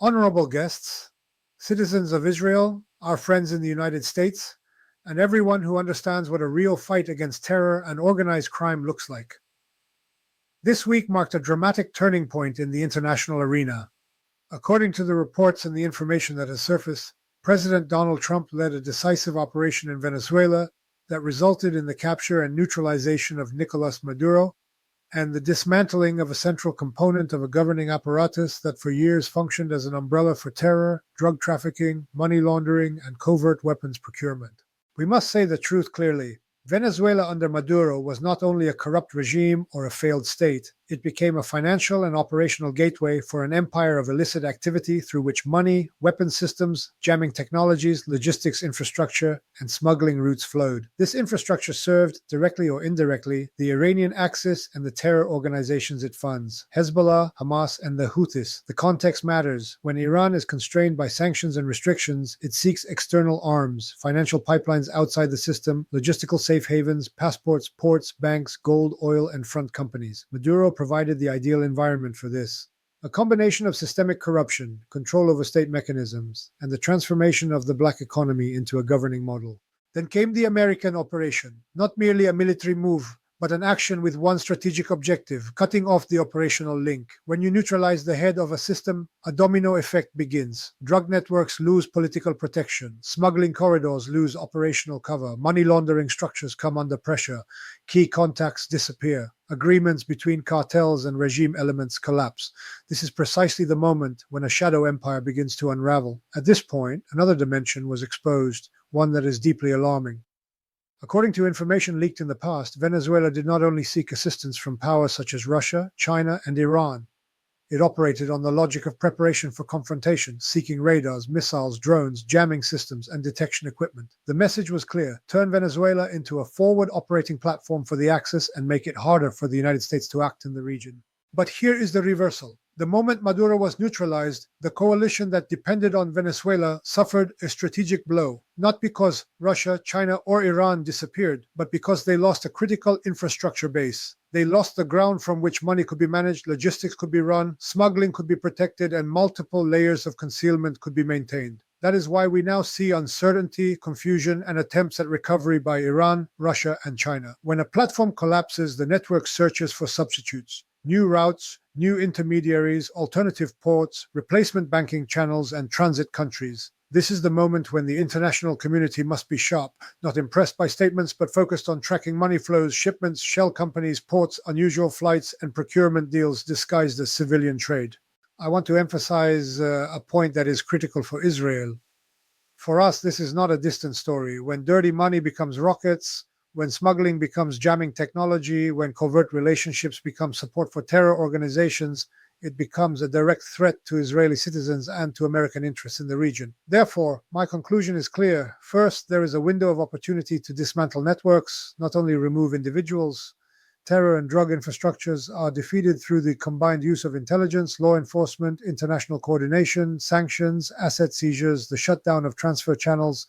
Honorable guests, citizens of Israel, our friends in the United States, and everyone who understands what a real fight against terror and organized crime looks like. This week marked a dramatic turning point in the international arena. According to the reports and the information that has surfaced, President Donald Trump led a decisive operation in Venezuela that resulted in the capture and neutralization of Nicolas Maduro and the dismantling of a central component of a governing apparatus that for years functioned as an umbrella for terror, drug trafficking, money laundering, and covert weapons procurement. We must say the truth clearly. Venezuela under Maduro was not only a corrupt regime or a failed state, it became a financial and operational gateway for an empire of illicit activity through which money, weapons systems, jamming technologies, logistics infrastructure, and smuggling routes flowed. This infrastructure served, directly or indirectly, the Iranian Axis and the terror organizations it funds, Hezbollah, Hamas, and the Houthis. The context matters. When Iran is constrained by sanctions and restrictions, it seeks external arms, financial pipelines outside the system, logistical safe havens, passports, ports, banks, gold, oil, and front companies. Maduro provided the ideal environment for this. A combination of systemic corruption, control over state mechanisms, and the transformation of the black economy into a governing model. Then came the American operation, not merely a military move, but an action with one strategic objective, cutting off the operational link. When you neutralize the head of a system, a domino effect begins. Drug networks lose political protection, smuggling corridors lose operational cover, money laundering structures come under pressure, key contacts disappear, agreements between cartels and regime elements collapse. This is precisely the moment when a shadow empire begins to unravel. At this point, another dimension was exposed, one that is deeply alarming. According to information leaked in the past, Venezuela did not only seek assistance from powers such as Russia, China, and Iran. It operated on the logic of preparation for confrontation, seeking radars, missiles, drones, jamming systems, and detection equipment. The message was clear: turn Venezuela into a forward operating platform for the Axis and make it harder for the United States to act in the region. But here is the reversal. The moment Maduro was neutralized, the coalition that depended on Venezuela suffered a strategic blow, not because Russia, China, or Iran disappeared, but because they lost a critical infrastructure base. They lost the ground from which money could be managed, logistics could be run, smuggling could be protected, and multiple layers of concealment could be maintained. That is why we now see uncertainty, confusion, and attempts at recovery by Iran, Russia, and China. When a platform collapses, the network searches for substitutes. New routes, new intermediaries, alternative ports, replacement banking channels, and transit countries. This is the moment when the international community must be sharp, not impressed by statements, but focused on tracking money flows, shipments, shell companies, ports, unusual flights, and procurement deals disguised as civilian trade. I want to emphasize a point that is critical for Israel. For us, this is not a distant story. When dirty money becomes rockets, when smuggling becomes jamming technology, when covert relationships become support for terror organizations, it becomes a direct threat to Israeli citizens and to American interests in the region. Therefore, my conclusion is clear. First, there is a window of opportunity to dismantle networks, not only remove individuals. Terror and drug infrastructures are defeated through the combined use of intelligence, law enforcement, international coordination, sanctions, asset seizures, the shutdown of transfer channels,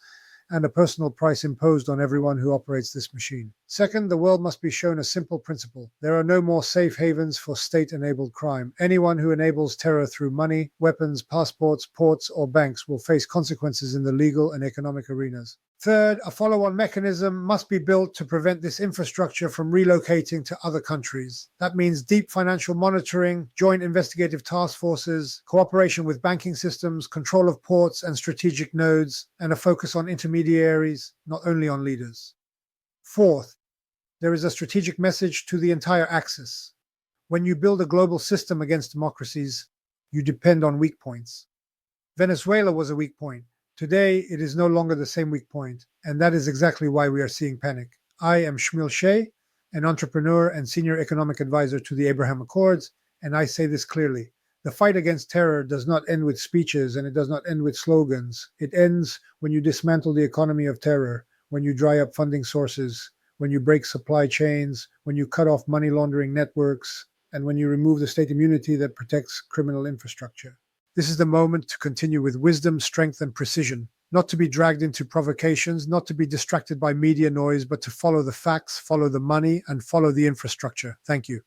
and a personal price imposed on everyone who operates this machine. Second, the world must be shown a simple principle. There are no more safe havens for state-enabled crime. Anyone who enables terror through money, weapons, passports, ports, or banks will face consequences in the legal and economic arenas. Third, a follow-on mechanism must be built to prevent this infrastructure from relocating to other countries. That means deep financial monitoring, joint investigative task forces, cooperation with banking systems, control of ports and strategic nodes, and a focus on intermediaries, not only on leaders. Fourth, there is a strategic message to the entire Axis. When you build a global system against democracies, you depend on weak points. Venezuela was a weak point. Today, it is no longer the same weak point, and that is exactly why we are seeing panic. I am Shmuel Shea, an entrepreneur and senior economic advisor to the Abraham Accords, and I say this clearly. The fight against terror does not end with speeches, and it does not end with slogans. It ends when you dismantle the economy of terror, when you dry up funding sources, when you break supply chains, when you cut off money laundering networks, and when you remove the state immunity that protects criminal infrastructure. This is the moment to continue with wisdom, strength, and precision, not to be dragged into provocations, not to be distracted by media noise, but to follow the facts, follow the money, and follow the infrastructure. Thank you.